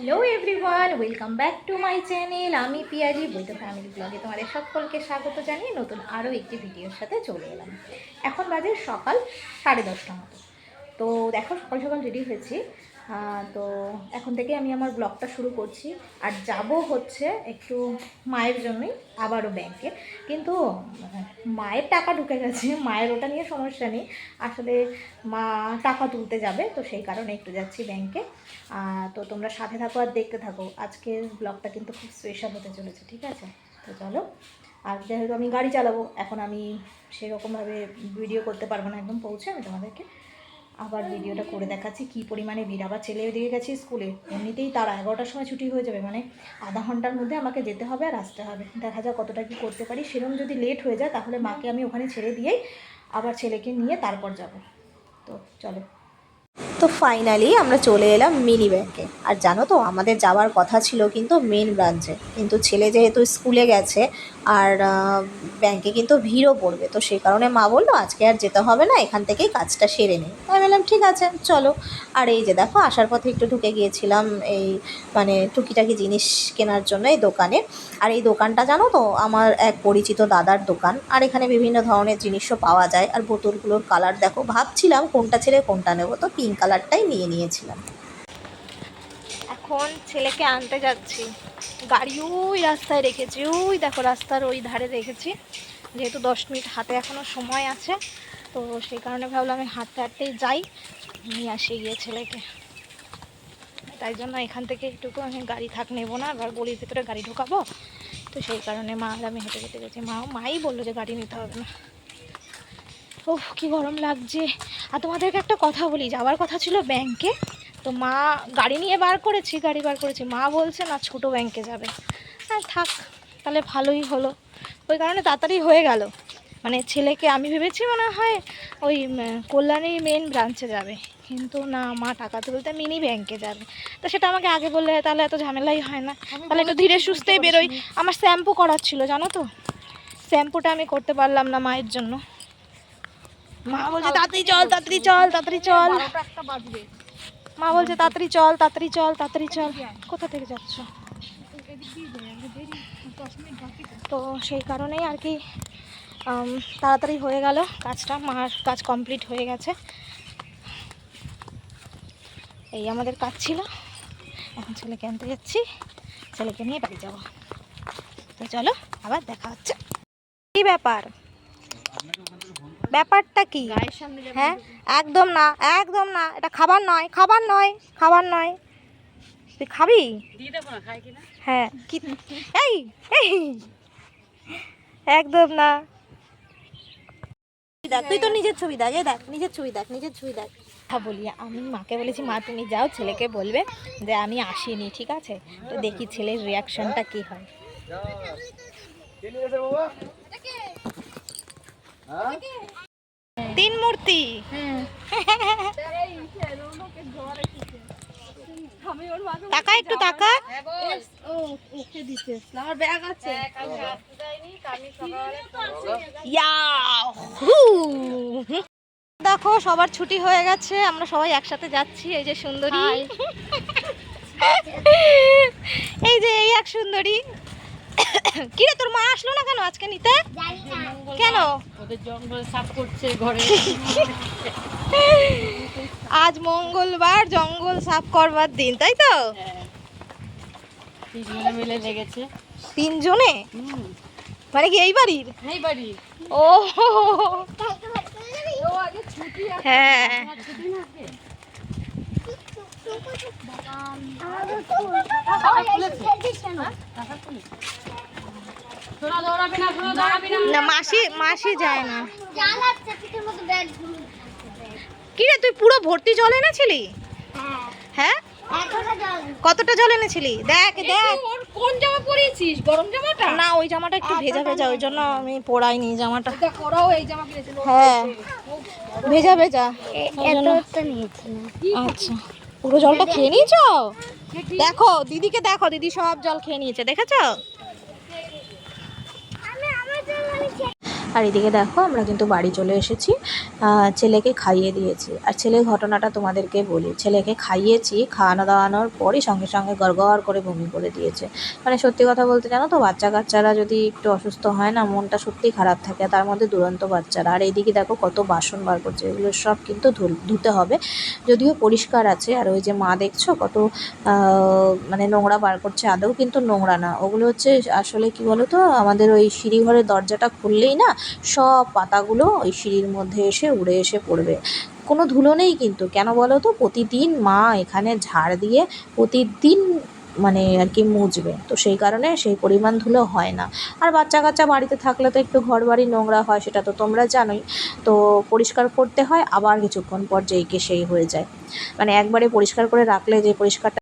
Hello everyone, welcome back to my channel. আমি পিয়াজি বৈদ্য family ব্লগে তোমাদের সকলকে স্বাগত জানিয়ে নতুন আরও একটি ভিডিওর সাথে চলে এলাম। এখন বাজে সকাল 10:30 মতো। তো দেখো সকাল সকাল রেডি হয়েছি। তো এখন থেকে আমি আমার ব্লগটা শুরু করছি। আর যাব হচ্ছে একটু মায়ের জন্যই আবারও ব্যাংকে। কিন্তু মায়ের টাকা ঢুকে গেছে, মায়ের ওটা নিয়ে সমস্যা নেই। আসলে মা টাকা তুলতে যাবে, তো সেই কারণে একটু যাচ্ছি ব্যাংকে। তো তোমরা সাথে থাকো আর দেখতে থাকো। আজকের ব্লগটা কিন্তু খুব স্পেশাল হতে চলেছে, ঠিক আছে? তো চলো। আর যেহেতু আমি গাড়ি চালাবো, এখন আমি সেরকমভাবে ভিডিও করতে পারবো না। একদম পৌঁছে আমি তোমাদেরকে আবার ভিডিওটা করে দেখাচ্ছি কী পরিমাণে ভিড়। আবার ছেলে দিয়ে গেছি স্কুলে, এমনিতেই তার 11টার সময় ছুটি হয়ে যাবে, মানে আধা ঘন্টার মধ্যে আমাকে যেতে হবে আর আসতে হবে। দেখা যাক কতটা কী করতে পারি। সেরকম যদি লেট হয়ে যায় তাহলে মাকে আমি ওখানে ছেড়ে দিয়েই আবার ছেলেকে নিয়ে তারপর যাব। তো চলো। তো ফাইনালি আমরা চলে এলাম মিনি ব্যাংকে। আর জানো তো, আমাদের যাওয়ার কথা ছিল কিন্তু মেন ব্রাঞ্চে, কিন্তু ছেলে যেহেতু স্কুলে গেছে আর ব্যাংকে কিন্তু ভিড়ও পড়বে, তো সেই কারণে মা বললো আজকে আর যেতে হবে না, এখান থেকেই কাজটা সেরে নেই। আমি বললাম ঠিক আছে চলো। আর এই যে দেখো, আসার পথে একটু ঢুকে গিয়েছিলাম এই মানে টুকিটাকি জিনিস কেনার জন্য এই দোকানে। আর এই দোকানটা জানো তো আমার এক পরিচিত দাদার দোকান। আর এখানে বিভিন্ন ধরনের জিনিসও পাওয়া যায়। আর বোতলগুলোর কালার দেখো, ভাবছিলাম কোনটা ছেড়ে কোনটা নেবো, তো পিঙ্ক কালারটাই নিয়েছিলাম। এখন ছেলেকে আনতে যাচ্ছি। গাড়ি ওই রাস্তায় রেখেছি, ওই দেখো রাস্তার ওই ধারে রেখেছি। যেহেতু 10 মিনিট হাতে এখনও সময় আছে, তো সেই কারণে ভাবলাম আমি হাঁটতে হাঁটতেই যাই, নিয়ে আসি গিয়ে ছেলেকে। তাই জন্য এখান থেকে একটুকু আমি গাড়ি নেবো না, আবার গলির ভিতরে গাড়ি ঢোকাবো। তো সেই কারণে মা আর আমি হেঁটে হেঁটে গেছি। মাই বললো যে গাড়ি নিতে হবে না। ওহ কি গরম লাগছে। আর তোমাদেরকে একটা কথা বলি, যাওয়ার কথা ছিল ব্যাংকে, তো মা গাড়ি বার করেছি, মা বলছে না ছোট ব্যাংকে যাবে। হ্যাঁ থাক, তাহলে ভালোই হলো। ওই কারণে তাড়াতাড়ি হয়ে গেল। মানে ছেলেকে আমি ভেবেছি মনে হয় ওই কল্যাণীর মেন ব্রাঞ্চে যাবে, কিন্তু না, মা টাকা তুলতে মিনি ব্যাংকে যাবে। তো সেটা আমাকে আগে বললে তাহলে এত ঝামেলাই হয় না, তাহলে একটু ধীরে সুস্থেই বেরোই। আমার শ্যাম্পু করার ছিল জানো তো, শ্যাম্পুটা আমি করতে পারলাম না মায়ের জন্য। মা বলছে তাড়াতাড়ি চল তাড়াতাড়ি চল তাড়াতাড়ি চল, মা বলছে তাড়াতাড়ি চল তাড়াতাড়ি চল তাড়াতাড়ি চল। কোথা থেকে যাচ্ছ? তো সেই কারণেই আর কি তাড়াতাড়ি হয়ে গেল কাজটা, মার কাজ কমপ্লিট হয়ে গেছে। এই আমাদের কাজ ছিল। এখন ছেলেকে আনতে যাচ্ছি, ছেলেকে নিয়ে বাড়ি যাব। তো চলো আবার দেখা হচ্ছে। কি ব্যাপার, ব্যাপারটা কি? হ্যাঁ একদম না, একদম না, এটা খাবার নয়, খাবার নয়, খাবার নয়। তুই খাবি? হ্যাঁ কি, এই এই একদম না। দেখ তুই তো নিজের ছবি দেখ, এই দেখ নিজের ছবি দেখ, নিজের ছবি দেখ। বলি, আমি মাকে বলেছি মা তুমি যাও, ছেলেকে বলবে যে আমি আসিনি, ঠিক আছে? তো দেখি ছেলের রিয়াকশনটা কি হয়। তিন মূর্তি। টাকা একটু টাকা। দেখো সবার ছুটি হয়ে গেছে, আমরা সবাই একসাথে যাচ্ছি। এই যে সুন্দরী, এই যে এই এক সুন্দরী। কিরে তোর মা আসলো না কেন আজকে নিতে? কেন? জঙ্গল সাফ করছে ঘরে। আজ মঙ্গলবার, জঙ্গল সাফ করবার দিন, তাই তো? তিনজনে মিলে লেগেছে। তিনজনে? মানে কি এই বাড়ির? এই বাড়ি। ও হ্যাঁ, না মাসি মাসি যায় না। কি রে তুই পুরো ভর্তি জল এনেছিলি? হ্যাঁ কতটা জল এনেছিলি? দেখ দেখ কোন জামা পরিয়েছিস? গরম জামাটা? না ওই জামাটা একটু ভেজা ভেজা, ওই জন্য আমি পরাইনি জামাটা। ওরাও এই জামা কিনেছিল। হ্যাঁ ভেজা ভেজা আচ্ছা, পুরো জলটা খেয়ে নিয়েছো? দেখো দিদিকে দেখো, দিদি সব জল খেয়ে নিয়েছে, দেখেছো? আর এদিকে দেখো আমরা কিন্তু বাড়ি চলে এসেছি, ছেলেকে খাইয়ে দিয়েছি। আর ছেলের ঘটনাটা তোমাদেরকে বলি, ছেলেকে খাইয়েছি, খাওয়ানো দাওয়ানোর পরই সঙ্গে সঙ্গে গড়গড় করে বমি করে দিয়েছে। মানে সত্যি কথা বলতে জানো তো, বাচ্চা কাচ্চারা যদি একটু অসুস্থ হয় না, মনটা সত্যিই খারাপ থাকে, তার মধ্যে দুরন্ত বাচ্চারা। আর এইদিকে দেখো কত বাসন বার করছে, এগুলো সব কিন্তু ধুতে হবে, যদিও পরিষ্কার আছে। আর ওই যে মা দেখছো কত মানে নোংরা বার করছে, আদৌ কিন্তু নোংরা না, ওগুলো হচ্ছে আসলে কি বলো তো, আমাদের ওই সিঁড়িঘরের দরজাটা খুললেই না সব পাতাগুলো ওই সিঁড়ির মধ্যে এসে উড়ে এসে পড়বে। কোনো ধুলো নেই কিন্তু, কেন বলো তো, প্রতিদিন মা এখানে ঝাড় দিয়ে প্রতিদিন মানে আর কি মুছবে, তো সেই কারণে সেই পরিমাণ ধুলো হয় না। আর বাচ্চা কাচ্চা বাড়িতে থাকলে তো একটু ঘর বাড়ি নোংরা হয়, সেটা তো তোমরা জানোই। তো পরিষ্কার করতে হয়, আবার কিছুক্ষণ পর যেইকে সেই হয়ে যায়। মানে একবারে পরিষ্কার করে রাখলে যে পরিষ্কারটা।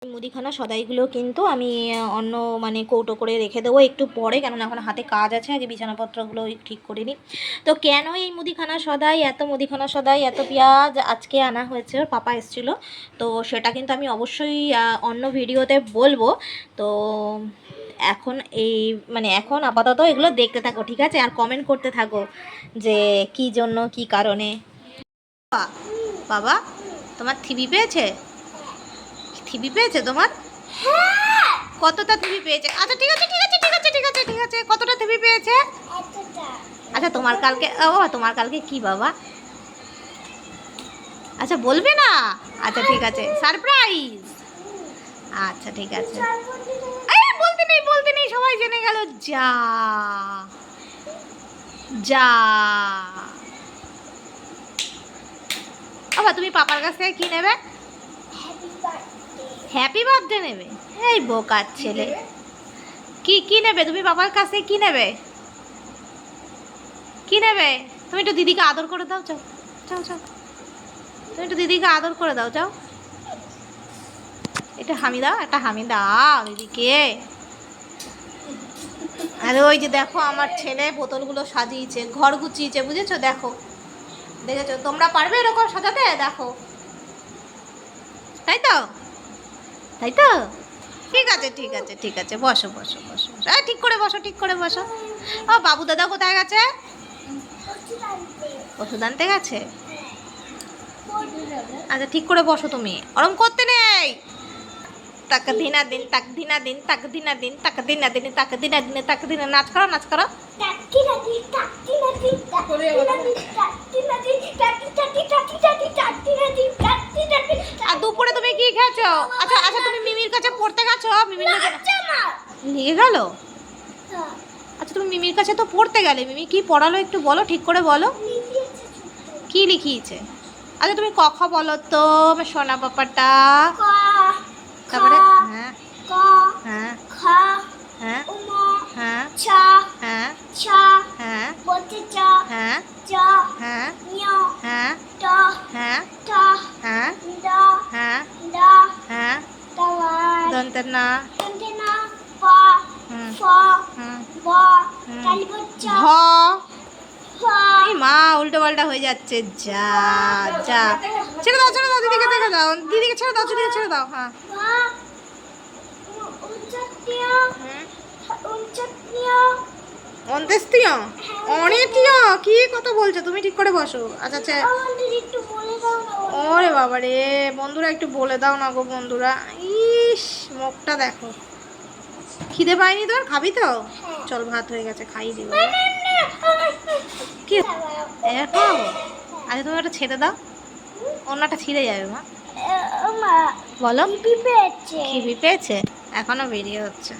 মুদিখানা সদাইগুলো কিন্তু আমি অন্য মানে কৌটো করে রেখে দেবো একটু পরে, কেননা এখন হাতে কাজ আছে, আগে বিছানাপত্রগুলো ঠিক করে নিই। তো কেন এই মুদিখানা সদাই, এত মুদিখানা সদাই, এত পেঁয়াজ আজকে আনা হয়েছে, ওর পাপা এসেছিলো, তো সেটা কিন্তু আমি অবশ্যই অন্য ভিডিওতে বলবো। তো এখন এই মানে এখন আপাতত এগুলো দেখতে থাকো, ঠিক আছে, আর কমেন্ট করতে থাকো যে কী জন্য কী কারণে। বাবা তোমার থিবি পেয়েছে? থিবি পেয়েছে তোমার? কতটা থিবি পেয়েছে? আচ্ছা ঠিক আছে ঠিক আছে ঠিক আছে ঠিক আছে ঠিক আছে, কতটা থিবি পেয়েছে? আচ্ছা তোমার কালকে, ও তোমার কালকে কি বাবা? আচ্ছা বলবে না? আচ্ছা ঠিক আছে, সারপ্রাইজ। আচ্ছা ঠিক আছে, এই বলতে নেই সবাই জেনে গেল। যা যা বাবা, তুমি পাপার কাছ থেকে কি নেবে? হ্যাপি বার্থডে নেবে? এই বোকার ছেলে, কি কি নেবে তুমি বাবার কাছ থেকে? কি নেবে, কি নেবে? তুমি একটু দিদিকে আদর করে দাও, চাও চাও চাও, তুমি একটু দিদিকে আদর করে দাও, চাও। এটা হামি দাও, একটা হামি দাও দিদিকে। আরে ওই যে দেখো আমার ছেলে বোতলগুলো সাজিয়েছে, ঘর গুছিয়েছে, বুঝেছো? দেখো, দেখেছো? তোমরা পারবে এরকম সাজাতে? দেখো, তাই তো, তাই তো, ঠিক আছে ঠিক আছে ঠিক আছে, বসো বসো বসো বসো, ঠিক করে বসো, ঠিক করে বসো। ও বাবু দাদা কোথায় গেছে? ওষুধ আনতে গেছে? আচ্ছা ঠিক করে বসো, তুমি ওরম করতে নেই। তাক দিনা দিন, তাক দিনা দিন, তাক দিনা দিন, তাক দিনা দিন, তাক দিনা দিনে, তাক দিনা, নাচ করো নাচ করো। আর দুপুরে তুমি কি খেয়েছো? আচ্ছা আচ্ছা, তুমি মিমির কাছে পড়তে গেছো? মিমির কাছে নিয়ে গেল? আচ্ছা তুমি মিমির কাছে তো পড়তে গেলে, মিমি কি পড়ালো একটু বলো, ঠিক করে বলো, কি লিখিয়েছে? আচ্ছা তুমি ক খ বলো তো আমার সোনা পাপাটা। তারপরে হ্যাঁ হ্যাঁ হ্যাঁ হ্যাঁ হ্যাঁ হ্যাঁ হ্যাঁ হ্যাঁ হ্যাঁ হ্যাঁ হ্যাঁ হ্যাঁ হ্যাঁ দন্তের না ভ। এই মা উল্টো পাল্টা হয়ে যাচ্ছে, যা যা, ছেড়ে দাও ছেড়ে দাও, দিদিকে দেখে দাও, দিদিকে ছেড়ে দাও, দিদিকে ছেড়ে দাও। হ্যাঁ অন্ত্যেষ্টিয়, অনেকটিয়, কি কথা বলছো তুমি? ঠিক করে বসো। আচ্ছা আচ্ছা, ওরে বাবা রে, বন্ধুরা একটু বলে দাও না গো বন্ধুরা। ইস মুখটা দেখো, খিদে পাইনি তোর? খাবি তো? চল ভাত হয়ে গেছে, খাইয়ে দিব। কি এরকম? আচ্ছা তুমি ওটা ছেড়ে দাও, অন্যটা ছিঁড়ে যাবে মা। বলো, খিবি পেয়েছে? এখনো বেরিয়ে হচ্ছে।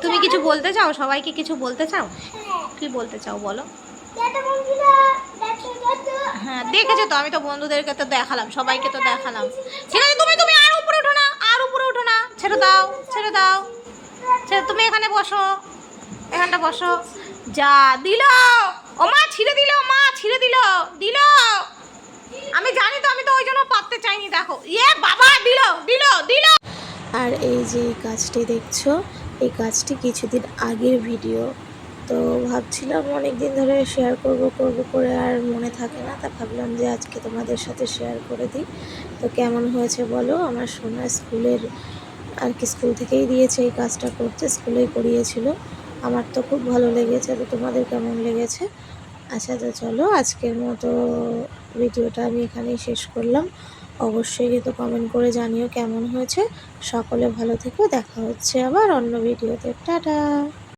তুমি কিছু বলতে চাও? সবাইকে কিছু বলতে চাও? কি বলতে চাও বলো? হ্যাঁ দেখেছো তো, আমি তো বন্ধুদেরকে তো দেখালাম, সবাইকে তো দেখালাম। ঠিক আছে তুমি তুমি আর উপরে উঠো না, আর উপরে উঠো না, ছেড়ে দাও ছেড়ে দাও, তুমি এখানে বসো, এখানটা বসো। যা দিল, ও মা ছিঁড়ে দিল, মা ছিঁড়ে দিল, দিল। আমি জানি তো, আমি তো ওই জন্য পাততে চাইনি। দেখো, ইয়ে বাবা, দিল দিল দিল। আর এই যে গাছটি দেখছো, এই গাছটি কিছুদিন আগের ভিডিও, তো ভাবছিলাম অনেক দিন ধরে শেয়ার করব করে আর মনে থাকে না, তা ভাবলাম যে আজকে তোমাদের সাথে শেয়ার করে দিই। তো কেমন হয়েছে বলো? আমার সোনা স্কুলের আর কি, স্কুল থেকেই দিয়েছে এই কাজটা করতে, স্কুলেই করিয়েছিল। আমার তো খুব ভালো লেগেছে, তো তোমাদের কেমন লেগেছে? আচ্ছা, তো চলো আজকের মতো ভিডিওটা আমি এখানেই শেষ করলাম। অবশ্যই কিন্তু কমেন্ট করে জানিও কেমন হয়েছে। সকলে ভালো থেকো, দেখা হচ্ছে আবার অন্য ভিডিওতে। টাটা।